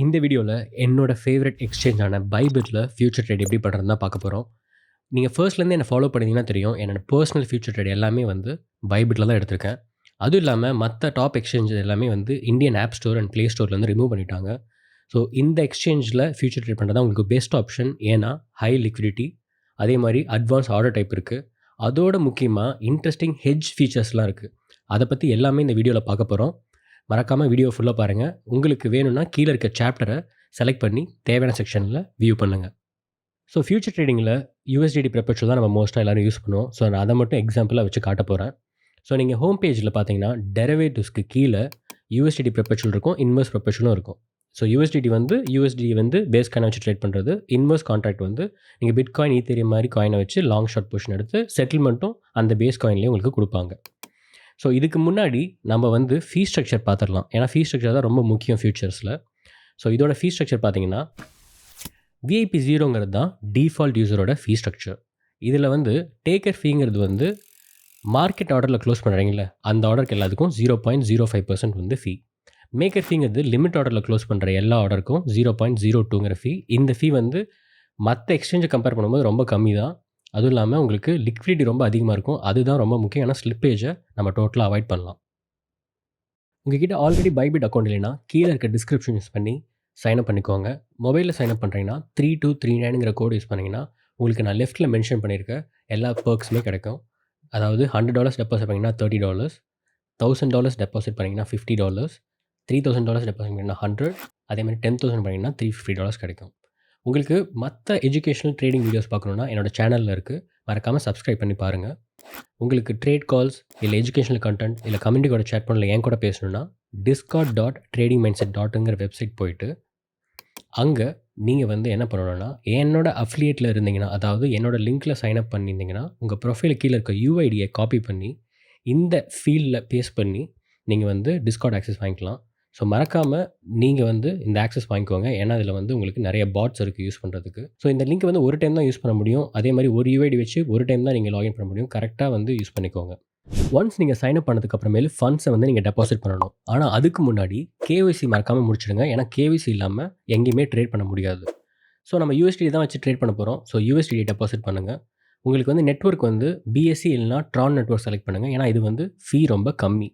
இந்த வீடியோவில் என்னோட ஃபேவரட் எக்ஸ்சேஞ்சான பைபிட்டில் ஃபியூச்சர் ட்ரேட் எப்படி பண்ணுறதுன்னு தான் பார்க்க போகிறோம். நீங்கள் ஃபர்ஸ்ட்லேருந்து என்னை ஃபாலோ பண்ணிங்கன்னா தெரியும், என்னோட பர்சனல் ஃபியூச்சர் ட்ரேட் எல்லாமே வந்து பைபிட்டில் தான் எடுத்திருக்கேன். அதுவும் இல்லாமல் மற்ற டாப் எக்ஸ்சேஞ்ச் எல்லாமே வந்து Indian app store and play ஸ்டோர்லேருந்து ரிமூவ் பண்ணிட்டாங்க. ஸோ இந்த எக்ஸ்சேஞ்சில் ஃபியூச்சர் ட்ரேட் பண்ணுறது தான் உங்களுக்கு பெஸ்ட் ஆப்ஷன். ஏன்னா ஹை லிக்விடிட்டி, அதே மாதிரி அட்வான்ஸ் ஆர்டர் டைப் இருக்குது. அதோட முக்கியமாக இன்ட்ரெஸ்டிங் ஹெட்ஜ் ஃபீச்சர்ஸ்லாம் இருக்குது. அதை பற்றி எல்லாமே இந்த வீடியோவில் பார்க்க போகிறோம். மறக்காமல் வீடியோ ஃபுல்லாக பாருங்கள். உங்களுக்கு வேணும்னா கீழே இருக்க சாப்டரை செலக்ட் பண்ணி தேவையான செக்ஷனில் வியூ பண்ணுங்கள். ஸோ ஃபியூச்சர் ட்ரேடிங்கில் யூஎஸ்டிடி பெர்பெச்சுவல் தான் நம்ம மோஸ்ட்டாக எல்லோரும் யூஸ் பண்ணுவோம். ஸோ நான் அதை மட்டும் எக்ஸாம்பிளாக வச்சு காட்ட போகிறேன். ஸோ நீங்கள் ஹோம் பேஜில் பார்த்தீங்கன்னா டெரிவேட்டிவ்ஸ்க்கு கீழே யூஎஸ்டிடி பெர்பெச்சுவல் இருக்கும், இன்வெர்ஸ் பெர்பெச்சுவலும் இருக்கும். ஸோ யூஎஸ்டிடி வந்து பேஸ் காயினை வச்சு ட்ரேட் பண்ணுறது. இன்வெர்ஸ் கான்ட்ராக்ட் வந்து நீங்கள் பிட்காயின், ஈத்தேரியம் மாதிரி காயினை வச்சு லாங் ஷார்ட் பொசிஷன் எடுத்து செட்டில்மெண்ட்டும் அந்த பேஸ் காயின்லேயே உங்களுக்கு கொடுப்பாங்க. ஸோ இதுக்கு முன்னாடி நம்ம வந்து ஃபீ ஸ்ட்ரக்சர் பார்த்துடலாம். ஏன்னா ஃபீ ஸ்ட்ரக்சர் தான் ரொம்ப முக்கியம் ஃபியூச்சர்ஸில். ஸோ இதோட ஃபீ ஸ்ட்ரக்சர் பார்த்தீங்கன்னா விஐபி 0ங்கிறது தான் டிஃபால்ட் யூசரோட ஃபீ ஸ்ட்ரக்சர். இதில் வந்து டேக்கர் ஃபீங்கிறது வந்து மார்க்கெட் ஆர்டரில் க்ளோஸ் பண்ணுறீங்கள அந்த ஆர்டருக்கு எல்லாத்துக்கும் 0.05% வந்து ஃபீ. மேக்கர் ஃபீங்கிறது லிமிட் ஆர்டரில் க்ளோஸ் பண்ணுற எல்லா ஆர்டருக்கும் 0.02ங்கிற ஃபீ. இந்த ஃபீ வந்து மற்ற எக்ஸ்சேஞ்சை கம்பேர் பண்ணும்போது ரொம்ப கம்மி தான். அதுவும் இல்லாமல் உங்களுக்கு லிக்விடிட்டி ரொம்ப அதிகமாக இருக்கும். அதுதான் ரொம்ப முக்கியம். ஏன்னா ஸ்லிப்பேஜை நம்ம டோட்டலாக அவாய்ட் பண்ணலாம். உங்ககிட்ட ஆல்ரெடி பைபிட் அக்கௌண்ட் இல்லைன்னா கீழே இருக்க டிஸ்கிரிப்ஷன் யூஸ் பண்ணி சைன்அப் பண்ணிக்கோங்க. மொபைலில் சைன்அப் பண்ணுறீங்கன்னா 3239ங்கிற கோடு யூஸ் பண்ணிங்கன்னா உங்களுக்கு நான் லெஃப்ட்டில் மென்ஷன் பண்ணியிருக்க எல்லா பர்க்ஸுமே கிடைக்கும். அதாவது $100 டெபாசிட் பண்ணிங்கன்னா $30, $1000 டெபாசிட் பண்ணிங்கன்னா $50, $3000 டெபாசிட் பண்ணிங்கன்னா $100, அதேமாதிரி $10,000 பண்ணிங்கன்னா $350 கிடைக்கும். உங்களுக்கு மற்ற எஜுகேஷனல் ட்ரேடிங் வீடியோஸ் பார்க்கணுன்னா என்னோடய சேனலில் இருக்குது, மறக்காமல் சப்ஸ்கிரைப் பண்ணி பாருங்கள். உங்களுக்கு ட்ரேட் கால்ஸ் இல்லை எஜுகேஷனல் கண்டென்ட் இல்லை கம்யூனிட்டியோட சேட் பண்ணல என் கூட பேசணுன்னா discord.tradingmindset.ங்கிற வெப்சைட் போயிட்டு அங்கே நீங்கள் வந்து என்ன பண்ணணுன்னா என்னோட அஃபிலியேட்டில் இருந்தீங்கன்னா, அதாவது என்னோடய லிங்க்கில் சைன்அப் பண்ணியிருந்தீங்கன்னா உங்கள் ப்ரொஃபைல் கீழே இருக்க யூஐடியை காப்பி பண்ணி இந்த ஃபீல்டில் பேஸ்ட் பண்ணி நீங்கள் வந்து டிஸ்கார்ட் ஆக்சஸ் வாங்கிக்கலாம். ஸோ மறக்காமல் நீங்கள் வந்து இந்த ஆக்சஸ் வாங்கிக்கோங்க. ஏன்னா அதில் வந்து உங்களுக்கு நிறைய பாட்ஸ் இருக்குது யூஸ் பண்ணுறதுக்கு. ஸோ இந்த லிங்க் வந்து ஒரு டைம் தான் யூஸ் பண்ண முடியும். அதே மாதிரி ஒரு யூஐடி வச்சு ஒரு டைம் தான் நீங்கள் லாகின் பண்ண முடியும். கரெக்டாக வந்து யூஸ் பண்ணிக்கோங்க. ஒன்ஸ் நீங்கள் சைன்அப் பண்ணதுக்கப்புறமேலு ஃபண்ட்ஸை வந்து நீங்கள் டெபாசிட் பண்ணணும். ஆனால் அதுக்கு முன்னாடி கேஒய்சி மறக்காமல் முடிச்சிடுங்க. ஏன்னா கேஒய்சி இல்லாமல் எங்கேயுமே ட்ரேட் பண்ண முடியாது. ஸோ நம்ம யூஎஸ்டி தான் வச்சு ட்ரேட் பண்ண போகிறோம். ஸோ யூஎஸ்டி டெபாசிட் பண்ணுங்கள். உங்களுக்கு வந்து நெட்வொர்க் வந்து பிஎஸ்சி இல்லைனா ட்ரான் நெட்வொர்க் செலக்ட் பண்ணுங்கள். ஏன்னா இது வந்து ஃபீ ரொம்ப கம்மி.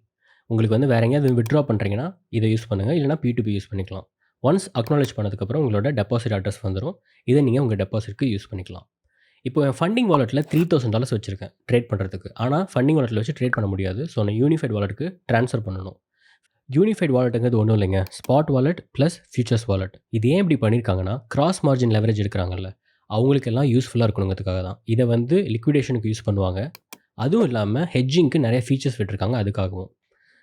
உங்களுக்கு வந்து வேறு எங்கேயாவது வித்ட்ரா பண்ணுறீங்கன்னா இதை யூஸ் பண்ணுங்கள், இல்லைனா P2P யூஸ் பண்ணிக்கலாம். ஒன்ஸ் அக்னாலேஜ் பண்ணதுக்கப்புறம் உங்களோட டெபாசிட் அட்ரஸ் வந்துடும். இதை நீங்கள் உங்கள் டெபாசிட்க்கு யூஸ் பண்ணிக்கலாம். இப்போ என் ஃபண்டிங் வாலெட்டில் $3000 வச்சுருக்கேன் ட்ரேட் பண்ணுறதுக்கு. ஆனால் ஃபண்டிங் வாலெட்டில் வச்சு ட்ரேட் பண்ண முடியாது. ஸோ நான் யூனிஃபைட் வாலெட்டுக்கு ட்ரான்ஸ்ஃபர் பண்ணணும். யூனிஃபைட் வாலெட்டுங்கிறது ஒன்றும் இல்லைங்க, spot wallet plus futures wallet. இது ஏன் இப்படி பண்ணியிருக்காங்கன்னா, கிராஸ் மார்ஜின் லெவரேஜ் எடுக்கிறாங்கல்ல, அவங்களுக்கெல்லாம் யூஸ்ஃபுல்லாக இருக்கணுங்கிறதுக்காக தான். இதை வந்து லிக்விடேஷனுக்கு யூஸ் பண்ணுவாங்க. அதுவும் இல்லாமல் ஹெட்ஜிங்க்கு நிறைய ஃபீச்சர்ஸ் விட்டுருக்காங்க அதுக்காகவும்.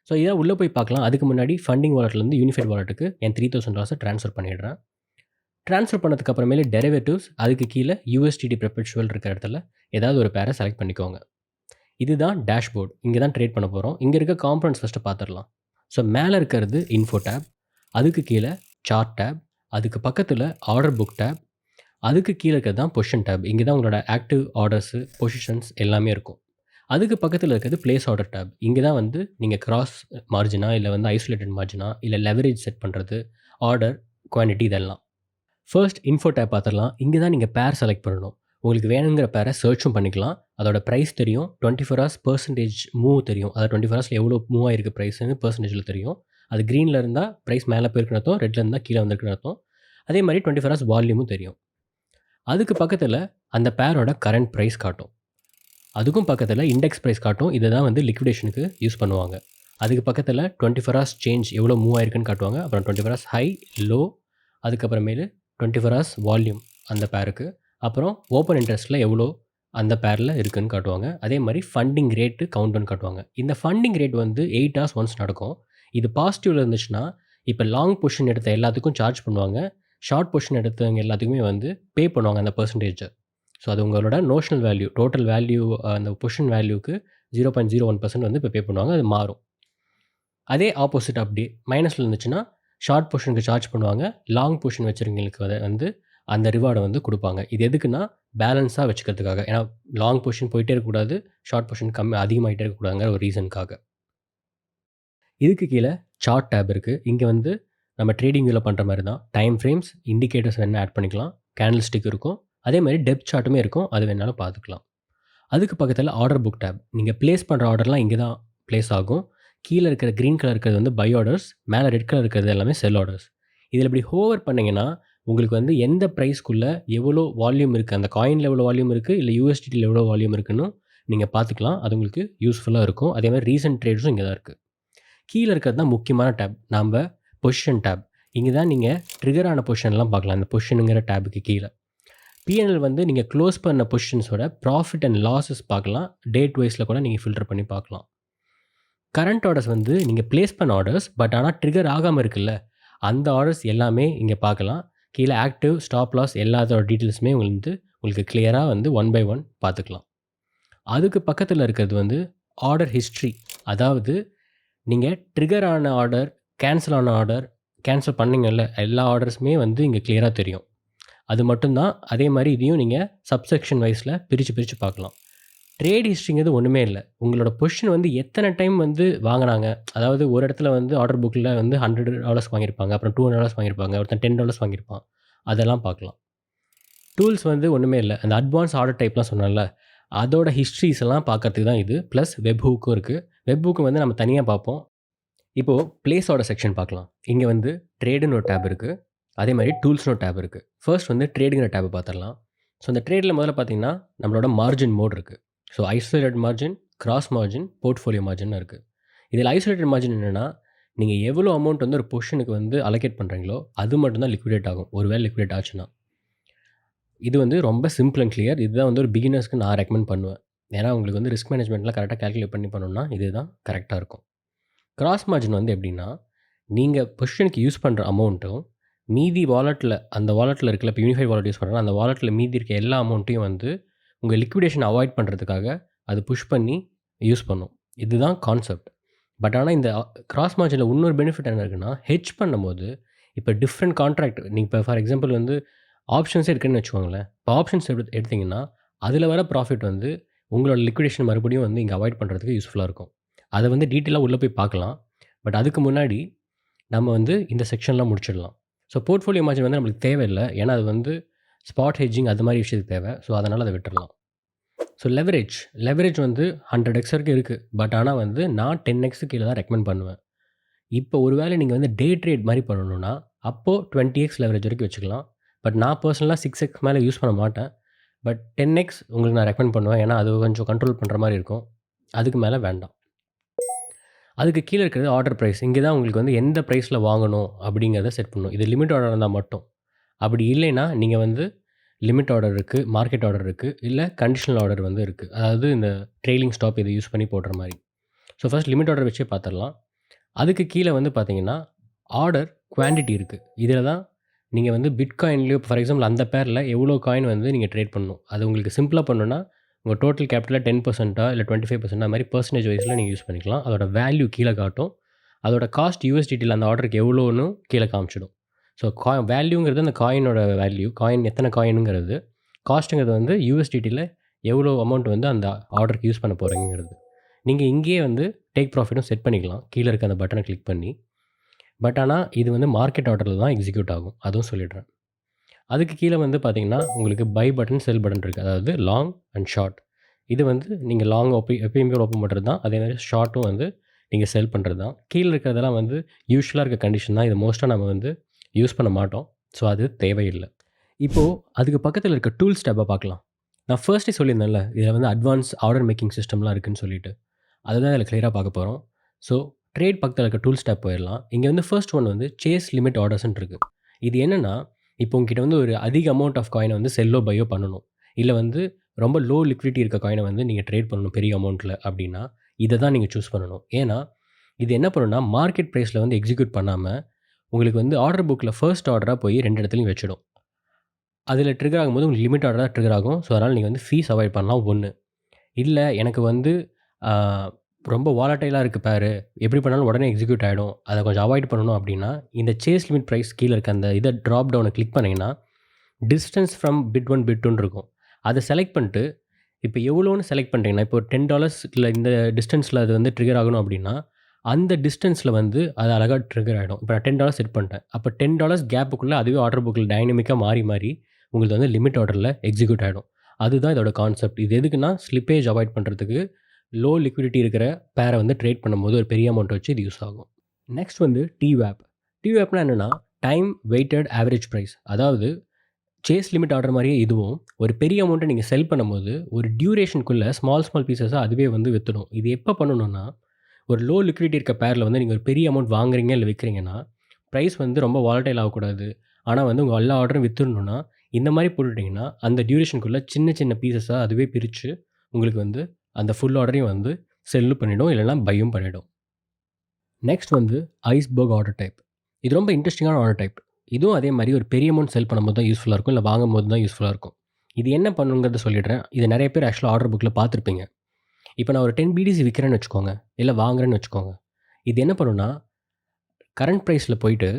ஸோ இதை உள்ளே போய் பார்க்கலாம். அதுக்கு முன்னாடி ஃபண்டிங் வாலெட்லேருந்து யூனிஃபைட் வாலெட்டுக்கு என் $3000 ட்ரான்ஸ்ஃபர் பண்ணிடுறேன். ட்ரான்ஸ்ஃபர் பண்ணதுக்கு அப்புறமேலே டெரிவேட்டிவ்ஸ், அதுக்கு கீழே யூஎஸ்டிடி பெர்பெச்சுவல் இருக்கிற இடத்துல ஏதாவது ஒரு பேரை செலக்ட் பண்ணிக்கோங்க. இதுதான் டேஷ்போர்ட். இங்கே தான் ட்ரேட் பண்ண போகிறோம். இங்கே இருக்க காம்பனன்ட்ஸ் ஃபஸ்ட்டு பார்த்துடலாம். ஸோ மேலே இருக்கிறது இன்ஃபோ டேப், அதுக்கு கீழே சார்ட் டேப், அதுக்கு பக்கத்தில் ஆர்டர் புக் டேப், அதுக்கு கீழே இருக்கிறது தான் பொசிஷன் டேப். இங்கே தான் உங்களோட ஆக்டிவ் ஆர்டர்ஸு, பொசிஷன்ஸ் எல்லாமே இருக்கும். அதுக்கு பக்கத்தில் இருக்கிறது பிளேஸ் ஆர்டர் டேப். இங்கே தான் வந்து நீங்கள் கிராஸ் மார்ஜினா இல்லை வந்து ஐசோலேட்டட் மார்ஜினா இல்லை லெவரேஜ் செட் பண்ணுறது, ஆர்டர் குவான்டிட்டி இதெல்லாம். ஃபர்ஸ்ட் இன்ஃபோ டேப் பார்த்துடலாம். இங்கே தான் நீங்கள் பேர் செலக்ட் பண்ணணும். உங்களுக்கு வேணுங்கிற பேரை சர்ச்சும் பண்ணிக்கலாம். அதோட ப்ரைஸ் தெரியும், 24 hours பர்சன்டேஜ் மூவ் தெரியும். அதாவது 24 hours எவ்வளோ மூவ் ஆகிருக்கு ப்ரைஸ்னு பர்சன்டேஜில் தெரியும். அது க்ரீனில் இருந்தால் ப்ரைஸ் மேலே போயிருக்குன்னு அர்த்தம், ரெட்டில் இருந்தால் கீழே வந்திருக்குன்னு அர்த்தம். அதே மாதிரி 24 hours வால்யூமும் தெரியும். அதுக்கு பக்கத்தில் அந்த பேரோட கரண்ட் ப்ரைஸ் காட்டும். அதுக்கும் பக்கத்தில் இண்டெக்ஸ் ப்ரைஸ் காட்டும். இதை தான் வந்து லிக்விடேஷனுக்கு யூஸ் பண்ணுவாங்க. அதுக்கு பக்கத்தில் 24 hours சேஞ்ச் எவ்வளோ மூவ் ஆயிருக்குன்னு காட்டுவாங்க. அப்புறம் 24 hours ஹை, லோ, அதுக்கப்புறமேலு 24 hours வால்யூம் அந்த பேருக்கு, அப்புறம் ஓப்பன் இன்ட்ரெஸ்ட்டில் எவ்வளோ அந்த பேரில் இருக்குதுன்னு காட்டுவாங்க. அதே மாதிரி ஃபண்டிங் ரேட்டு கவுண்ட்னு காட்டுவாங்க. இந்த ஃபண்டிங் ரேட் வந்து 8 hours ஒன்ஸ் நடக்கும். இது பாசிட்டிவில் இருந்துச்சுன்னா இப்போ லாங் பொசிஷன் எடுத்த எல்லாத்துக்கும் சார்ஜ் பண்ணுவாங்க. ஷார்ட் பொசிஷன் எடுத்தவங்க எல்லாத்துக்குமே வந்து பே பண்ணுவாங்க அந்த பர்சன்டேஜை. ஸோ அது உங்களோட நோஷனல் வேல்யூ, டோட்டல் வேல்யூ, அந்த பொசிஷன் வேல்யூக்கு 0.01% வந்து இப்போ பே பண்ணுவாங்க. அது மாறும். அதே ஆப்போசிட் அப்படி மைனஸில் இருந்துச்சுன்னா ஷார்ட் பொசிஷனுக்கு சார்ஜ் பண்ணுவாங்க. லாங் பொசிஷன் வச்சுருங்களுக்கு வந்து அந்த ரிவார்டை வந்து கொடுப்பாங்க. இது எதுக்குன்னா பேலன்ஸாக வச்சுக்கிறதுக்காக. ஏன்னா லாங் பொசிஷன் போயிட்டே இருக்கக்கூடாது, ஷார்ட் பொசிஷன் அதிகமாகிட்டே இருக்கக்கூடாதுங்கிற ஒரு ரீசனுக்காக. இதுக்கு கீழே சார்ட் டேப் இருக்குது. இங்கே வந்து நம்ம ட்ரேடிங் வியூவில் பண்ணுற மாதிரி தான். டைம் ஃப்ரேம்ஸ், இண்டிகேட்டர்ஸ் வேணால் ஆட் பண்ணிக்கலாம். கேண்டில் ஸ்டிக் இருக்கும். அதே மாதிரி டெப்த் சார்ட்டுமே இருக்கும். அது வேணாலும் பார்த்துக்கலாம். அதுக்கு பக்கத்தில் ஆர்டர் புக் டேப். நீங்கள் ப்ளேஸ் பண்ணுற ஆர்டர்லாம் இங்கே தான் ப்ளேஸ் ஆகும். கீழே இருக்கிற க்ரீன் கலர் இருக்கிறது வந்து பை ஆர்டர்ஸ், மேலே ரெட் கலர் இருக்கிறது எல்லாமே செல் ஆர்டர்ஸ். இதில் இப்படி ஹோவர் பண்ணிங்கன்னா உங்களுக்கு வந்து எந்த ப்ரைஸ்க்குள்ளே எவ்வளோ வால்யூம் இருக்குது, அந்த காயினில் எவ்வளோ வால்யூம் இருக்குது, இல்லை யூஎஸ்டிடியில் எவ்வளோ வால்யூம் இருக்குன்னு நீங்கள் பார்த்துக்கலாம். அது உங்களுக்கு யூஸ்ஃபுல்லாக இருக்கும். அதே மாதிரி ரீசன்ட் ட்ரேட்ஸும் இங்கே தான் இருக்குது. கீழே இருக்கிறது தான் முக்கியமான டேப், நம்ம பொசிஷன் டேப். இங்கே தான் நீங்கள் ட்ரிகர் ஆன பொசிஷன்லாம் பார்க்கலாம். இந்த பொசிஷனுங்கிற டேபுக்கு கீழே பிஎன்எல் வந்து நீங்கள் க்ளோஸ் பண்ண பொசிஷன்ஸோட ப்ராஃபிட் அண்ட் லாஸஸ் பார்க்கலாம். டேட் வைஸில் கூட நீங்கள் ஃபில்டர் பண்ணி பார்க்கலாம். கரண்ட் ஆர்டர்ஸ் வந்து நீங்கள் ப்ளேஸ் பண்ண ஆர்டர்ஸ், பட் ஆனால் ட்ரிகர் ஆகாமல் இருக்குல்ல, அந்த ஆர்டர்ஸ் எல்லாமே இங்கே பார்க்கலாம். கீழே ஆக்டிவ், ஸ்டாப் லாஸ் எல்லாத்தோட டீட்டெயில்ஸுமே உங்களுக்கு கிளியராக வந்து ஒன் பை ஒன் பார்த்துக்கலாம். அதுக்கு பக்கத்தில் இருக்கிறது வந்து ஆர்டர் ஹிஸ்ட்ரி. அதாவது நீங்கள் ட்ரிகர் ஆன ஆர்டர், கேன்சல் ஆன ஆர்டர், கேன்சல் பண்ணிங்கல்ல, எல்லா ஆர்டர்ஸுமே வந்து இங்கே கிளியராக தெரியும். அது மட்டும்தான். அதே மாதிரி இதையும் நீங்கள் சப்செக்ஷன் வைஸில் பிரித்து பார்க்கலாம். ட்ரேட் ஹிஸ்ட்ரிங்கிறது ஒன்றுமே இல்லை. உங்களோட பொசிஷன் வந்து எத்தனை டைம் வந்து வாங்கினாங்க. அதாவது ஒரு இடத்துல வந்து ஆர்டர் புக்கில் வந்து $100 வாங்கியிருப்பாங்க, அப்புறம் $200 வாங்கியிருப்பாங்க, ஒருத்தன் $10 வாங்கியிருப்பான். அதெல்லாம் பார்க்கலாம். டூல்ஸ் வந்து ஒன்றுமே இல்லை. அந்த அட்வான்ஸ் ஆர்டர் டைப்லாம் சொன்னால, அதோட ஹிஸ்ட்ரிஸ் எல்லாம் பார்க்கறதுக்கு தான் இது. ப்ளஸ் வெப் ஹூக்கும் இருக்குது. வெப் ஹூக்கு வந்து நம்ம தனியாக பார்ப்போம். இப்போது ப்ளேஸ் ஆர்டர் செக்ஷன் பார்க்கலாம். இங்கே வந்து ட்ரேடுன்னு ஒரு டேப் இருக்குது. அதே மாதிரி டூல்ஸ்னு ஒரு டேப் இருக்குது. ஃபர்ஸ்ட் வந்து ட்ரேடுங்கிற டேப்பை பார்த்துடலாம். ஸோ அந்த ட்ரேடில் முதல்ல பார்த்தீங்கன்னா நம்மளோட மார்ஜின் மோட் இருக்குது. So isolated margin, cross margin, portfolio margin இருக்குது. இதில் ஐசோலேட்டட் மார்ஜின் என்னென்னா, நீங்கள் எவ்வளோ அமௌண்ட் வந்து ஒரு பொசிஷனுக்கு வந்து அலோகேட் பண்ணுறீங்களோ அது மட்டும்தான் லிக்விடேட் ஆகும், ஒருவேளை லிக்விடேட் ஆச்சுன்னா. இது வந்து ரொம்ப சிம்பிள் அண்ட் கிளியர். இதுதான் வந்து ஒரு பிகினர்ஸ்க்கு நான் ரெக்கமெண்ட் பண்ணுவேன். ஏன்னா உங்களுக்கு வந்து ரிஸ்க் மேனேஜ்மெண்ட்லாம் கரெக்டாக கேல்குலேட் பண்ணி பண்ணணும்னா இதுதான் கரெக்டாக இருக்கும். கிராஸ் மார்ஜின் வந்து எப்படின்னா, நீங்கள் பொசிஷனுக்கு யூஸ் பண்ணுற அமௌண்ட்டும் மீதி வாலெட்டில், அந்த வாலெட்டில் இருக்கல, இப்போ யூனிஃபைட் வாலெட் யூஸ் பண்ணுறோன்னா அந்த வாலெட்டில் மீதி இருக்க எல்லா அமௌண்ட்டையும் வந்து உங்கள் லிக்விடேஷன் அவாய்ட் பண்ணுறதுக்காக அது புஷ் பண்ணி யூஸ் பண்ணும். இதுதான் கான்செப்ட். பட் ஆனால் இந்த கிராஸ் மார்ஜினில் இன்னொரு பெனிஃபிட் என்ன இருக்குன்னா, ஹெட்ஜ் பண்ணும்போது இப்போ டிஃப்ரெண்ட் கான்ட்ராக்ட் நீங்கள் இப்போ ஃபார் எக்ஸாம்பிள் வந்து ஆப்ஷன்ஸே இருக்குன்னு வச்சுக்கோங்களேன். இப்போ ஆப்ஷன்ஸ் எடுத்திங்கன்னா அதில் வர ப்ராஃபிட் வந்து உங்களோட லிக்விடேஷன் மறுபடியும் வந்து இங்கே அவாய்ட் பண்ணுறதுக்கு யூஸ்ஃபுல்லாக இருக்கும். அதை வந்து டீட்டெயிலாக உள்ளே போய் பார்க்கலாம். பட் அதுக்கு முன்னாடி நம்ம வந்து இந்த செக்ஷன்லாம் முடிச்சிடலாம். ஸோ போர்ட்ஃபோலியோ மார்ஜின் வந்து நம்மளுக்கு தேவையில்லை. ஏன்னா அது வந்து ஸ்பாட் ஹெட்ஜிங் அது மாதிரி விஷயத்துக்கு தேவை. ஸோ அதனால் அதை விட்டுடலாம். ஸோ லெவரேஜ் வந்து 100x வரைக்கும் இருக்குது. பட் ஆனால் வந்து நான் 10x கீழே தான் ரெக்கமெண்ட் பண்ணுவேன். இப்போ ஒரு வேளை நீங்கள் வந்து டே ட்ரேட் மாதிரி பண்ணணுன்னா அப்போது 20x லெவரேஜ் வரைக்கும் வச்சுக்கலாம். பட் நான் பர்சனலாக 6x மேலே யூஸ் பண்ண மாட்டேன். பட் 10x உங்களுக்கு நான் ரெக்கமெண்ட் பண்ணுவேன். ஏன்னா அது கொஞ்சம் கண்ட்ரோல் பண்ணுற மாதிரி இருக்கும். அதுக்கு மேலே வேண்டாம். அதுக்கு கீழே இருக்கிறது ஆர்டர் ப்ரைஸ். இங்கே தான் உங்களுக்கு வந்து எந்த ப்ரைஸில் வாங்கணும் அப்படிங்கிறத செட் பண்ணணும். இது லிமிட் ஆர்டர் இருந்தால் மட்டும். அப்படி இல்லைன்னா நீங்கள் வந்து லிமிட் ஆர்டர் இருக்குது, மார்க்கெட் ஆர்டர் இருக்குது, இல்லை கண்டிஷனல் ஆர்டர் வந்து இருக்குது. அதாவது இந்த ட்ரெயிலிங் ஸ்டாப் இதை யூஸ் பண்ணி போடுற மாதிரி. ஸோ ஃபர்ஸ்ட் லிமிட் ஆர்டர் வச்சே பார்த்துடலாம். அதுக்கு கீழே வந்து பார்த்தீங்கன்னா ஆர்டர் குவான்டிட்டி இருக்குது. இதில் தான் நீங்கள் வந்து பிட்காயின்லேயோ ஃபார் எக்ஸாம்பிள் அந்த பேரில் எவ்வளோ காயின் வந்து நீங்கள் ட்ரேட் பண்ணணும். அது உங்களுக்கு சிம்பிளாக பண்ணணுன்னா உங்கள் டோட்டல் கேபிட்டலில் 10% இல்லை 25% அது மாதிரி பர்சன்டேஜ் வைஸில் நீங்கள் யூஸ் பண்ணிக்கலாம். அதோட வேல்யூ கீழே காட்டும். அதோட காஸ்ட் யூஎஸ்டிடியில் அந்த ஆர்டருக்கு எவ்வளோன்னு கீழே காமிச்சிடும். ஸோ வேல்யூங்கிறது அந்த காயினோட வேல்யூ, காயின் எத்தனை காயினுங்கிறது. காஸ்ட்டுங்கிறது வந்து யூஎஸ்டிடியில் எவ்வளோ அமௌண்ட் வந்து அந்த ஆர்டருக்கு யூஸ் பண்ண போகிறீங்கிறது. நீங்கள் இங்கேயே வந்து டேக் ப்ராஃபிட்டும் செட் பண்ணிக்கலாம், கீழே இருக்க அந்த பட்டனை கிளிக் பண்ணி. பட் ஆனால் இது வந்து மார்க்கெட் ஆர்டரில் தான் எக்ஸிக்யூட் ஆகும், அதுவும் சொல்லிடுறேன். அதுக்கு கீழே வந்து பார்த்தீங்கன்னா உங்களுக்கு பை பட்டன், செல் பட்டன் இருக்குது. அதாவது லாங் அண்ட் ஷார்ட். இது வந்து நீங்கள் லாங் எப்பயுமே ஓப்பன் பண்ணுறது தான். அதே மாதிரி ஷார்ட்டும் வந்து நீங்கள் செல் பண்ணுறது தான். கீழே இருக்கிறதெல்லாம் வந்து யூஸ்வலாக இருக்க கண்டிஷன் தான். இது மோஸ்ட்டாக நம்ம வந்து யூஸ் பண்ண மாட்டோம். ஸோ அது தேவையில்லை. இப்போது அதுக்கு பக்கத்தில் இருக்க டூல்ஸ் டேப்பை பார்க்கலாம். நான் ஃபர்ஸ்ட்டே சொல்லியிருந்தேன்ல, இதில் வந்து அட்வான்ஸ் ஆர்டர் மேக்கிங் சிஸ்டம்லாம் இருக்குதுன்னு சொல்லிட்டு, அதுதான் இதில் கிளியராக பார்க்க போகிறோம். ஸோ ட்ரேட் பக்கத்தில் இருக்க டூல்ஸ் டேப் போயிடலாம். இங்கே வந்து ஃபர்ஸ்ட் ஒன் வந்து சேஸ் லிமிட் ஆர்டர்ஸ்ன்னு இருக்குது. இது என்னென்னா, இப்போ உங்ககிட்ட வந்து ஒரு அதிக அமௌண்ட் ஆஃப் காயினை வந்து செல்லோ பையோ பண்ணணும், இல்லை வந்து ரொம்ப லோ லிக்விடிட்டி இருக்க காயினை வந்து நீங்கள் ட்ரேட் பண்ணணும் பெரிய அமௌண்ட்டில் அப்படின்னா இதை தான் நீங்கள் சூஸ் பண்ணணும். ஏன்னா இது என்ன பண்ணுன்னா, மார்க்கெட் ப்ரைஸில் வந்து எக்ஸிக்யூட் பண்ணாமல் உங்களுக்கு வந்து ஆர்டர் புக்கில் ஃபர்ஸ்ட் ஆர்டராக போய் 2 இடத்துலையும் வச்சிடும். அதில் ட்ரிகர் ஆகும்போது உங்களுக்கு லிமிட் ஆர்டர் தான் ட்ரிகர் ஆகும். ஸோ அதனால் நீங்கள் வந்து ஃபீஸ் அவாய்ட் பண்ணலாம். ஒன்று இல்லை, எனக்கு வந்து ரொம்ப வாலட்டைலாக இருக்குது பாரு, எப்படி பண்ணாலும் உடனே எக்ஸிக்யூட் ஆகிடும், அதை கொஞ்சம் அவாய்ட் பண்ணணும் அப்படின்னா இந்த சேஸ் லிமிட் ப்ரைஸ் கீழே இருக்க அந்த இதை ட்ராப் டவுனை கிளிக் பண்ணிங்கன்னா டிஸ்டன்ஸ் ஃப்ரம் பிட் 1 பிட் 2 இருக்கும். அதை செலக்ட் பண்ணிட்டு இப்போ எவ்வளோன்னு செலக்ட் பண்ணுறீங்கன்னா, இப்போ $10 இல்லை இந்த டிஸ்டன்ஸில் அது வந்து ட்ரிகர் ஆகணும் அப்படின்னா அந்த டிஸ்டன்ஸில் வந்து அது அழகா ட்ரிகர் ஆகிடும். இப்போ நான் $10 செட் பண்ணிட்டேன். அப்போ $10 கேப்புக்குள்ளே அதுவே ஆர்டர் புக்கில் டைனமிக்காக மாறி மாறி உங்களுக்கு வந்து லிமிட் ஆர்டரில் எக்ஸிக்யூட் ஆகிடும். அதுதான் இதோட கான்செப்ட். இது எதுக்குன்னா ஸ்லிப்பேஜ் அவாய்ட் பண்ணுறதுக்கு லோ லிக்விடிட்டி இருக்கிற பேரை வந்து ட்ரேட் பண்ணும்போது ஒரு பெரிய அமௌண்ட் வச்சு இது யூஸ் ஆகும். நெக்ஸ்ட் வந்து டிவேப். டிவேப்னா என்னென்னா டைம் வெயிட்டட் ஆவரேஜ் ப்ரைஸ். அதாவது சேஸ் லிமிட் ஆர்டர் மாதிரியே இதுவும் ஒரு பெரிய அமௌண்ட்டை நீங்கள் செல் பண்ணும்போது ஒரு டியூரேஷனுக்குள்ளே ஸ்மால் பீசஸாக அதுவே வந்து விற்றுடும். இது எப்போ பண்ணணும்னா ஒரு லோ லிக்விடிட்டி இருக்க பேரில் வந்து நீங்கள் ஒரு பெரிய அமௌண்ட் வாங்குறீங்க இல்லை விற்கிறீங்கன்னா ப்ரைஸ் வந்து ரொம்ப வாலடைல் ஆகக்கூடாது. ஆனால் வந்து உங்கள் எல்லா ஆர்டரும் விற்றுடணுன்னா இந்த மாதிரி போட்டுட்டிங்கன்னா அந்த டியூரேஷனுக்குள்ளே சின்ன சின்ன பீசஸாக அதுவே பிரித்து உங்களுக்கு வந்து அந்த ஃபுல் ஆர்டரையும் வந்து செல்லு பண்ணிவிடும், இல்லைனா பையும் பண்ணிவிடும். நெக்ஸ்ட் வந்து ஐஸ்பர்க் ஆர்டர் டைப். இது ரொம்ப இன்ட்ரெஸ்டிங்கான ஆர்டர் டைப். இதுவும் அதே மாதிரி ஒரு பெரிய அமௌண்ட் செல் பண்ணும்போது தான் யூஸ்ஃபுல்லாக இருக்கும், இல்லை வாங்கும்போது தான் யூஸ்ஃபுல்லாக இருக்கும். இது என்ன பண்ணுங்கிறத சொல்லிடுறேன். இது நிறைய பேர் ஆக்சுவலாக ஆர்டர் புக்கில் பார்த்துருப்பீங்க. இப்போ நான் ஒரு 10 BTC விற்கிறேன்னு வச்சுக்கோங்க, இல்லை வாங்குறேன்னு வச்சுக்கோங்க. இது என்ன பண்ணுன்னா கரண்ட் ப்ரைஸில் போயிட்டு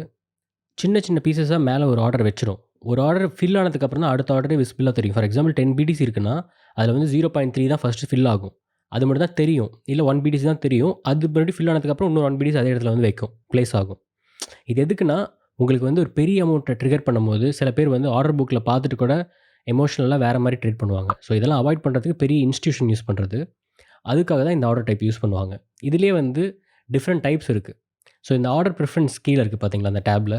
சின்ன சின்ன பீசஸாக மேலே ஒரு ஆர்டர் வச்சிடும். ஒரு ஆர்டர் ஃபில் ஆனதுக்கப்புறம் தான் அடுத்த ஆர்டரே விசிபிளாக தெரியும். ஃபார் எக்ஸாம்பிள் 10 BTC இருக்குன்னா அதில் வந்து 0.3 தான் ஃபஸ்ட்டு ஃபில் ஆகும். அது மட்டும் தான் தெரியும். இல்லை 1 BTC தான் தெரியும். அது மறுபடியும் ஃபில் ஆனதுக்கப்புறம் இன்னும் 1 BTC அதே இடத்துல வந்து வைக்கும், ப்ளேஸ் ஆகும். இது எதுக்குன்னா உங்களுக்கு வந்து ஒரு பெரிய அமௌண்ட்டை ட்ரிகர் பண்ணும்போது சில பேர் வந்து ஆர்டர் புக்கில் பார்த்துட்டு கூட எமோஷ்னலாக வேறு மாதிரி ட்ரீட் பண்ணுவாங்க. ஸோ இதெல்லாம் அவாய்ட் பண்ணுறதுக்கு பெரிய இன்ஸ்டியூஷன் யூஸ் பண்ணுறது. அதுக்காக தான் இந்த ஆர்டர் டைப் யூஸ் பண்ணுவாங்க. இதிலே வந்து டிஃப்ரெண்ட் டைப்ஸ் இருக்குது. ஸோ இந்த ஆர்டர் ப்ரிஃபரன்ஸ் கீழே இருக்குது பார்த்தீங்களா அந்த டேப்பில்.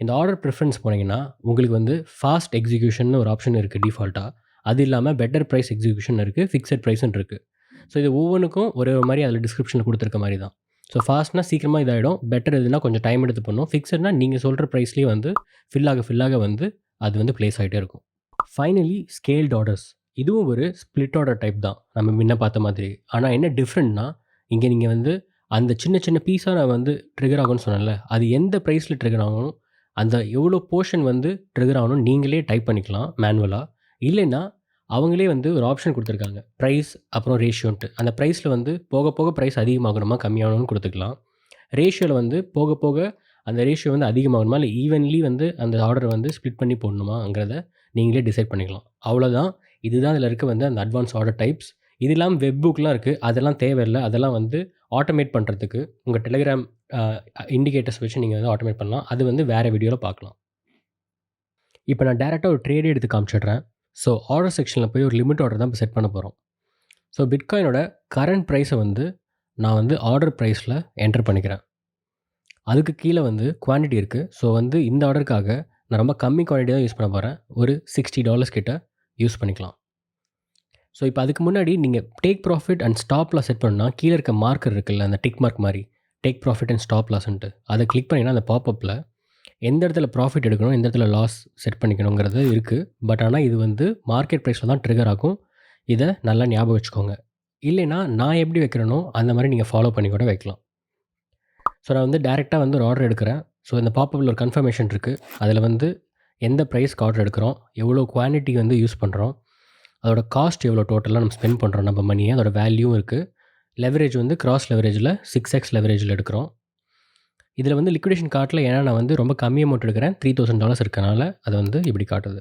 இந்த ஆர்டர் ப்ரிஃபரன்ஸ் போனீங்கன்னா உங்களுக்கு வந்து ஃபாஸ்ட் எக்ஸிக்யூஷன் ஒரு ஆப்ஷன் இருக்குது டிஃபால்ட்டாக. அது இல்லாமல் பெட்டர் ப்ரைஸ் எக்ஸிக்யூஷன் இருக்குது, ஃபிக்ஸட் ப்ரைஸ்ன்னு இருக்குது. ஸோ இது ஒவ்வொன்றுக்கும் ஒரு மாதிரி அதில் டிஸ்கிரிப்ஷனில் கொடுத்துருக்க மாதிரி தான். ஸோ ஃபாஸ்ட்னா சீக்கிரமாக இதாகிடும், பெட்டர் எதுனா கொஞ்சம் டைம் எடுத்து பண்ணும், ஃபிக்ஸட்னா நீங்கள் சொல்கிற ப்ரைஸ்லேயே வந்து ஃபில்லாக வந்து அது வந்து ப்ளேஸ் ஆகிட்டே இருக்கும். Finally scaled orders. இதுவும் ஒரு ஸ்ப்ளிட் ஆர்டர் டைப் தான் நம்ம முன்ன பார்த்த மாதிரி. ஆனால் என்ன டிஃப்ரெண்ட்னா இங்கே நீங்கள் வந்து அந்த சின்ன சின்ன பீஸாக நான் வந்து ட்ரிகர் ஆகும்னு சொன்னேன்ல, அது எந்த ப்ரைஸில் ட்ரிகர் ஆகணும், அந்த எவ்வளோ போர்ஷன் வந்து ட்ரிகர் ஆகணும் நீங்களே டைப் பண்ணிக்கலாம் மேனுவலாக. இல்லைன்னா அவங்களே வந்து ஒரு ஆப்ஷன் கொடுத்துருக்காங்க, ப்ரைஸ் அப்புறம் ரேஷியோன்ட்டு. அந்த ப்ரைஸில் வந்து போக போக ப்ரைஸ் அதிகமாகணுமா கம்மியாகணும்னு கொடுத்துக்கலாம். ரேஷியோவில் வந்து போக போக அந்த ரேஷியோ வந்து அதிகமாகணுமா இல்லை ஈவன்லி வந்து அந்த ஆர்டரை வந்து ஸ்ப்ளிட் பண்ணி போடணுமாங்கிறத நீங்களே டிசைட் பண்ணிக்கலாம். அவ்வளோதான். இதுதான் இதில் இருக்க வந்து அந்த அட்வான்ஸ் ஆர்டர் டைப்ஸ். இது இல்லாமல் வெப் புக்லாம் இருக்குது, அதெல்லாம் தேவையில்லை. அதெல்லாம் வந்து ஆட்டோமேட் பண்ணுறதுக்கு உங்கள் டெலிகிராம் இண்டிகேட்டர்ஸ் வச்சு நீங்கள் வந்து ஆட்டோமேட் பண்ணலாம். அது வந்து வேறு வீடியோவில் பார்க்கலாம். இப்போ நான் டேரெக்டாக ஒரு ட்ரேடே எடுத்து காமிச்சிடுறேன். ஸோ ஆர்டர் செக்ஷனில் போய் ஒரு லிமிட் ஆர்டர் தான் இப்போ செட் பண்ண போகிறோம். ஸோ பிட்காயினோட கரண்ட் ப்ரைஸை வந்து நான் வந்து ஆர்டர் ப்ரைஸில் என்டர் பண்ணிக்கிறேன். அதுக்கு கீழே வந்து குவான்டிட்டி இருக்குது. ஸோ வந்து இந்த ஆர்டருக்காக நான் ரொம்ப கம்மி குவான்டிட்டி தான் யூஸ் பண்ண போகிறேன். ஒரு $60 கிட்ட யூஸ் பண்ணிக்கலாம். ஸோ இப்போ அதுக்கு முன்னாடி நீங்கள் take profit and stop loss set பண்ணால் கீழே இருக்க மார்க்கர் இருக்குல்ல, அந்த டிக் மார்க் மாதிரி டேக் ப்ராஃபிட் அண்ட் ஸ்டாப் லாஸ்ன்ட்டு அதை கிளிக் பண்ணிங்கன்னா அந்த பாப்பப்பில் எந்த இடத்துல ப்ராஃபிட் எடுக்கணும், எந்த இடத்துல லாஸ் செட் பண்ணிக்கணுங்கிறது இருக்குது. பட் ஆனால் இது வந்து மார்க்கெட் ப்ரைஸில் தான் ட்ரிகர் ஆகும். இதை நல்லா ஞாபகம் வச்சுக்கோங்க. இல்லைனா நான் எப்படி வைக்கிறேனோ அந்த மாதிரி நீங்கள் ஃபாலோ பண்ணி கூட வைக்கலாம். ஸோ நான் வந்து டேரெக்டாக வந்து ஒரு ஆர்டர் எடுக்கிறேன். ஸோ இந்த பாப்பப்பில் ஒரு கன்ஃபர்மேஷன் இருக்குது. அதில் வந்து எந்த ப்ரைஸ்க்கு ஆர்டர் எடுக்கிறோம், எவ்வளோ குவான்டிட்டி வந்து யூஸ் பண்ணுறோம், அதோட காஸ்ட் எவ்வளோ டோட்டலாக நம்ம ஸ்பெண்ட் பண்ணுறோம் நம்ம மணியை, அதோட வேல்யூவும் இருக்குது. லெவரேஜ் வந்து கிராஸ் லெவரேஜில் 6x லெவரேஜில் எடுக்கிறோம். இதில் வந்து லிக்விடேஷன் கார்ட்டில் ஏன்னா நான் வந்து ரொம்ப கம்மி அமௌண்ட் எடுக்கிறேன், $3000 இருக்கனால அது வந்து இப்படி காட்டுது.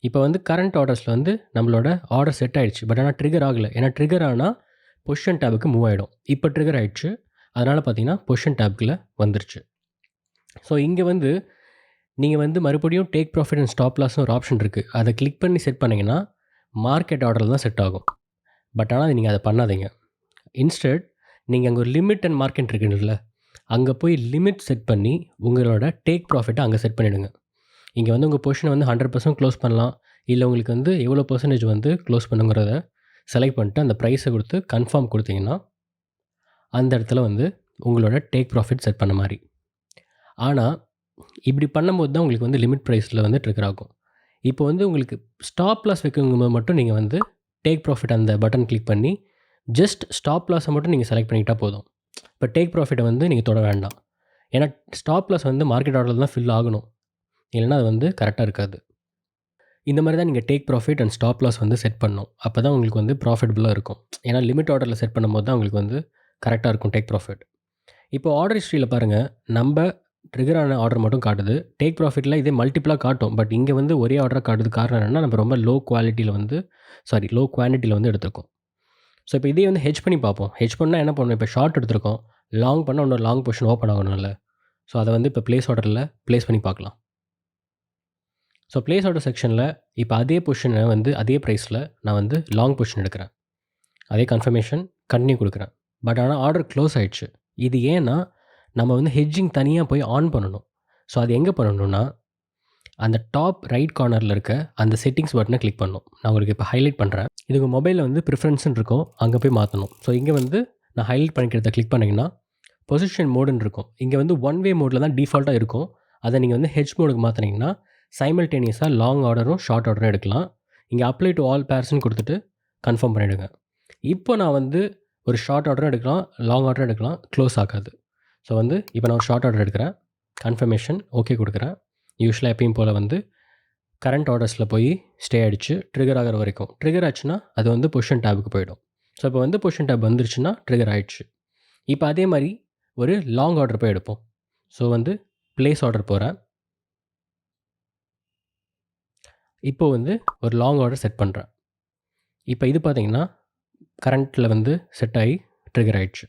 இப்போ வந்து கரண்ட் ஆர்டர்ஸில் வந்து நம்மளோட ஆர்டர் செட் ஆகிடுச்சு. பட் ஆனால் ட்ரிகர் ஆகலை. ஏன்னா ட்ரிகர் ஆனால் பொசிஷன் டேபுக்கு மூவ் ஆகிடும். இப்போ ட்ரிகர் ஆகிடுச்சு. அதனால் பார்த்தீங்கன்னா பொசிஷன் டேபுக்குள்ளே வந்துருச்சு. ஸோ இங்கே வந்து நீங்கள் வந்து மறுபடியும் டேக் ப்ராஃபிட் அண்ட் ஸ்டாப் லாஸ்னு ஒரு ஆப்ஷன் இருக்குது. அதை கிளிக் பண்ணி செட் பண்ணிங்கன்னா மார்க்கெட் ஆர்டரில் தான் செட் ஆகும். பட் ஆனால் நீங்கள் அதை பண்ணாதீங்க. இன்ஸ்டெட் நீங்கள் அங்கே ஒரு லிமிட் அண்ட் மார்க்கெட் இருக்குல்ல, அங்கே போய் லிமிட் செட் பண்ணி உங்களோட டேக் ப்ராஃபிட்டை அங்கே செட் பண்ணிவிடுங்க. இங்கே வந்து உங்கள் பொசிஷனை வந்து 100% க்ளோஸ் பண்ணலாம். இல்லை உங்களுக்கு வந்து எவ்வளோ பர்சன்டேஜ் வந்து க்ளோஸ் பண்ணுங்கிறத செலக்ட் பண்ணிட்டு அந்த ப்ரைஸை கொடுத்து கன்ஃபார்ம் கொடுத்தீங்கன்னா அந்த இடத்துல வந்து உங்களோட டேக் ப்ராஃபிட் செட் பண்ண மாதிரி. ஆனால் இப்படி பண்ணும்போது தான் உங்களுக்கு வந்து லிமிட் ப்ரைஸில் வந்து ட்ரிகர் ஆகும். இப்போ வந்து உங்களுக்கு ஸ்டாப் லாஸ் வைக்கும்போது மட்டும் நீங்கள் வந்து டேக் ப்ராஃபிட் அந்த பட்டன் கிளிக் பண்ணி ஜஸ்ட் ஸ்டாப் லாஸை மட்டும் நீங்கள் செலக்ட் பண்ணிக்கிட்டால் போதும். இப்போ டேக் ப்ராஃபிட்டை வந்து நீங்கள் தொட வேண்டாம். ஏன்னா ஸ்டாப் லாஸ் வந்து மார்க்கெட் ஆர்டரில் தான் ஃபில் ஆகணும், இல்லைனா அது வந்து கரெக்டாக இருக்காது. இந்த மாதிரி தான் நீங்கள் take profit and stop loss வந்து செட் பண்ணணும். அப்போ தான் உங்களுக்கு வந்து ப்ராஃபிட்டபுளாக இருக்கும். ஏன்னா லிமிட் ஆர்டரில் செட் பண்ணும்போது தான் உங்களுக்கு வந்து கரெக்டாக இருக்கும் டேக் ப்ராஃபிட். இப்போ ஆர்டர் ஹிஸ்ட்ரியில் பாருங்கள், நம்ம ட்ரிகரான ஆர்டர் மட்டும் காட்டுது. டேக் ப்ராஃபிட்டில் இதே மல்டிபிளாக காட்டும். பட் இங்கே வந்து ஒரே ஆர்டராக காட்டுது. காரணம் என்னென்னா நம்ம ரொம்ப லோ குவான்டிட்டியில் வந்து எடுத்திருக்கோம். ஸோ இப்போ இதே வந்து ஹெட்ஜ் பண்ணி பார்ப்போம். ஹெட்ஜ் பண்ணால் என்ன பண்ணணும், இப்போ ஷார்ட் எடுத்திருக்கோம், லாங் பண்ணால் இன்னொரு லாங் பொசிஷன் ஓப்பன் ஆகணும்ல. ஸோ அதை வந்து இப்போ ப்ளேஸ் ஆர்டரில் ப்ளேஸ் பண்ணி பார்க்கலாம். ஸோ ப்ளேஸ் ஆர்டர் செக்ஷனில் இப்போ அதே பொசிஷனை வந்து அதே ப்ரைஸில் நான் வந்து லாங் பொசிஷன் எடுக்கிறேன். அதே கன்ஃபர்மேஷன் கண்டினியூ கொடுக்குறேன். பட் ஆனால் ஆர்டர் க்ளோஸ் ஆகிடுச்சு. இது ஏன்னா நம்ம வந்து ஹெட்ஜிங் தனியாக போய் ஆன் பண்ணணும். ஸோ அது எங்கே பண்ணணும்னா அந்த டாப் ரைட் கார்னரில் இருக்க அந்த செட்டிங்ஸ் பட்டனை கிளிக் பண்ணணும். நான் உங்களுக்கு இப்போ ஹைலைட் பண்ணுறேன். இது உங்கள் மொபைலில் வந்து ப்ரிஃபரன்ஸ்னு இருக்கும், அங்கே போய் மாற்றணும். ஸோ இங்கே வந்து நான் ஹைலைட் பண்ணிக்கிறத கிளிக் பண்ணிங்கன்னா பொசிஷன் மோடுன்னு இருக்கும். இங்கே வந்து ஒன் வே மோடில் தான் டிஃபால்ட்டாக இருக்கும். அதை நீங்கள் வந்து ஹெட்ஜ் மோடுக்கு மாற்றினீங்கன்னா சைமல்டேனியஸாக லாங் ஆர்டரும் ஷார்ட் ஆர்டரும் எடுக்கலாம். இங்கே அப்ளை டு ஆல் பேர்ஸ்ன்னு கொடுத்துட்டு கன்ஃபார்ம் பண்ணிவிடுங்க. இப்போ நான் வந்து ஒரு ஷார்ட் ஆர்டரும் எடுக்கலாம், லாங் ஆர்டரும் எடுக்கலாம், க்ளோஸ் ஆகாது. ஸோ வந்து இப்போ நான் ஒரு ஷார்ட் ஆர்டர் எடுக்கிறேன், கன்ஃபர்மேஷன் ஓகே கொடுக்குறேன். யூஸ்வலாக எப்பயும் போல் வந்து கரண்ட் ஆர்டர்ஸில் போய் ஸ்டே ஆகிடுச்சு ட்ரிகர் ஆகிற வரைக்கும். ட்ரிகர் ஆச்சுன்னா அது வந்து பொசிஷன் டேபுக்கு போயிடும். ஸோ இப்போ வந்து பொசிஷன் டேப் வந்துருச்சுன்னா ட்ரிகர் ஆகிடுச்சு. இப்போ அதே மாதிரி ஒரு லாங் ஆர்டர் போய் எடுப்போம். ஸோ வந்து ப்ளேஸ் ஆர்டர் போகிறேன். இப்போ வந்து ஒரு லாங் ஆர்டர் செட் பண்ணுறேன். இப்போ இது பார்த்தீங்கன்னா கரண்ட்டில் வந்து செட் ஆகி ட்ரிகர் ஆகிடுச்சு.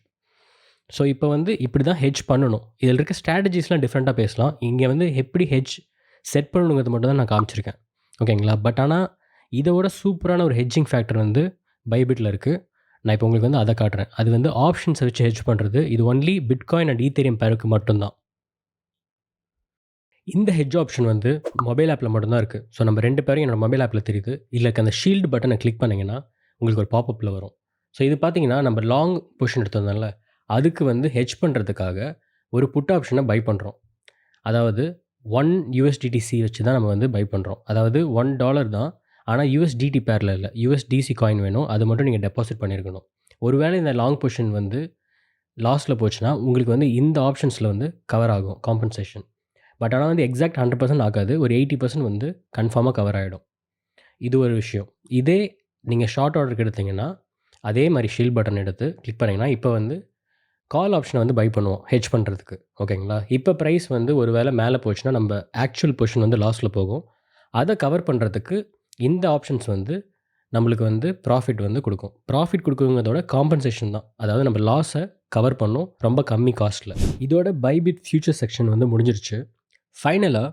ஸோ இப்போ வந்து இப்படி தான் ஹெட்ஜ் பண்ணணும். இதில் இருக்க ஸ்ட்ராட்டஜிஸ்லாம் டிஃப்ரெண்ட்டாக பேசலாம். இங்கே வந்து எப்படி ஹெட்ஜ் செட் பண்ணணுங்கிறது மட்டும் தான் நான் காமிச்சிருக்கேன், ஓகேங்களா. பட் ஆனால் இதோட சூப்பரான ஒரு ஹெட்ஜிங் ஃபேக்டர் வந்து பைபிட்டில் இருக்குது. நான் இப்போ உங்களுக்கு வந்து அதை காட்டுறேன். அது வந்து ஆப்ஷன்ஸை வச்சு ஹெட்ஜ் பண்ணுறது. இது ஒன்லி பிட்காயின் அண்ட் ஈத்தேரியம் பேருக்கு மட்டும்தான். இந்த ஹெட்ஜ் ஆப்ஷன் வந்து மொபைல் ஆப்பில் மட்டும்தான் இருக்குது. ஸோ நம்ம 2 பேரும் என்னோடய மொபைல் ஆப்பில் தெரியுது. இல்லை அந்த ஷீல்டு பட்டனை கிளிக் பண்ணிங்கன்னா உங்களுக்கு ஒரு பாப்பப்பில் வரும். ஸோ இது பார்த்தீங்கன்னா நம்ம லாங் பொசிஷன் எடுத்திருந்தோம்ல, அதுக்கு வந்து ஹெட்ஜ் பண்ணுறதுக்காக ஒரு புட் ஆப்ஷனை பை பண்ணுறோம். அதாவது 1 USDTC வச்சு தான் நம்ம வந்து பை பண்ணுறோம். அதாவது $1 தான், ஆனால் USDT பேரில் இல்லை, USDC காயின் வேணும். அது மட்டும் நீங்கள் டெபாசிட் பண்ணியிருக்கணும். ஒருவேளை இந்த லாங் பொசிஷன் வந்து லாஸில் போச்சுன்னா உங்களுக்கு வந்து இந்த ஆப்ஷன்ஸில் வந்து கவர் ஆகும் காம்பன்சேஷன். பட் ஆனால் வந்து எக்ஸாக்ட் 100% ஆகாது, ஒரு 80% வந்து கன்ஃபார்மாக கவர் ஆகிடும். இது ஒரு விஷயம். இதே நீங்கள் ஷார்ட் ஆர்டருக்கு எடுத்திங்கன்னா அதே மாதிரி ஷீல்ட் பட்டன் எடுத்து கிளிக் பண்ணிங்கன்னா இப்போ வந்து கால் ஆப்ஷனை வந்து பை பண்ணுவோம் ஹெட்ஜ் பண்ணுறதுக்கு, ஓகேங்களா. இப்போ ப்ரைஸ் வந்து ஒரு வேளை மேலே போச்சுன்னா நம்ம ஆக்சுவல் பொசிஷன் வந்து லாஸில் போகும். அதை கவர் பண்ணுறதுக்கு இந்த ஆப்ஷன்ஸ் வந்து நம்மளுக்கு வந்து ப்ராஃபிட் வந்து கொடுக்கும். ப்ராஃபிட் கொடுக்குறதோட காம்பன்சேஷன் தான். அதாவது நம்ம லாஸை கவர் பண்ணோம் ரொம்ப கம்மி காஸ்ட்டில். இதோட பைபிட் ஃபியூச்சர் செக்ஷன் வந்து முடிஞ்சிருச்சு. ஃபைனலாக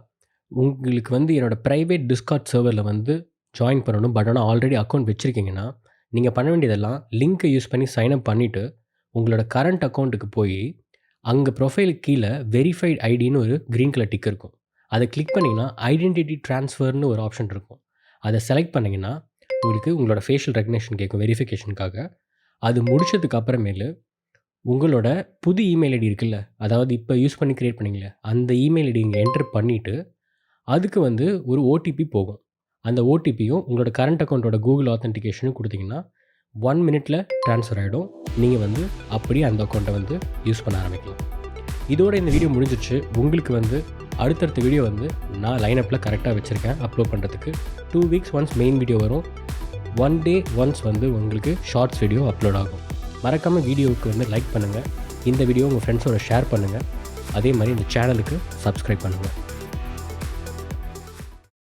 உங்களுக்கு வந்து என்னோடய ப்ரைவேட் டிஸ்கார்ட் சர்வரில் வந்து ஜாயின் பண்ணணும். பட் ஆனால் ஆல்ரெடி அக்கௌண்ட் வச்சுருக்கீங்கன்னா நீங்கள் பண்ண வேண்டியதெல்லாம் லிங்க்கை யூஸ் பண்ணி சைன்அப் பண்ணிவிட்டு உங்களோட கரண்ட் அக்கௌண்ட்டுக்கு போய் அங்கே ப்ரொஃபைலுக்கு கீழே வெரிஃபைட் ஐடின்னு ஒரு க்ரீன் கலர் டிக் இருக்கும். அதை கிளிக் பண்ணிங்கன்னா ஐடென்டிட்டி ட்ரான்ஸ்ஃபர்னு ஒரு ஆப்ஷன் இருக்கும். அதை செலக்ட் பண்ணிங்கன்னா உங்களுக்கு உங்களோட ஃபேஷியல் ரெகக்னேஷன் கேட்கும் வெரிஃபிகேஷனுக்காக. அது முடிச்சதுக்கு அப்புறமேலு உங்களோட புது இமெயில் ஐடி இருக்குல்ல, அதாவது இப்போ யூஸ் பண்ணி க்ரியேட் பண்ணிங்களே அந்த இமெயில் ஐடி இங்கே என்டர் பண்ணிவிட்டு அதுக்கு வந்து ஒரு ஓடிபி போகும். அந்த ஓடிபியும் உங்களோட கரண்ட் அக்கௌண்ட்டோட கூகுள் ஆத்தென்டிகேஷனும் கொடுத்தீங்கன்னா 1 மினிட்டில் ட்ரான்ஸ்ஃபர் ஆகிடும். நீங்கள் வந்து அப்படியே அந்த அக்கௌண்ட்டை வந்து யூஸ் பண்ண ஆரம்பிக்கலாம். இதோட இந்த வீடியோ முடிஞ்சிச்சு. உங்களுக்கு வந்து அடுத்தடுத்த வீடியோ வந்து நான் லைனப்பில் கரெக்டாக வச்சுருக்கேன் அப்லோட் பண்ணுறதுக்கு. 2 வீக்ஸ் ஒன்ஸ் மெயின் வீடியோ வரும், 1 டே ஒன்ஸ் வந்து உங்களுக்கு ஷார்ட்ஸ் வீடியோ அப்லோட் ஆகும். மறக்காமல் வீடியோவுக்கு வந்து லைக் பண்ணுங்கள், இந்த வீடியோ உங்கள் ஃப்ரெண்ட்ஸோட ஷேர் பண்ணுங்கள், அதே மாதிரி இந்த சேனலுக்கு சப்ஸ்கிரைப் பண்ணுங்கள்.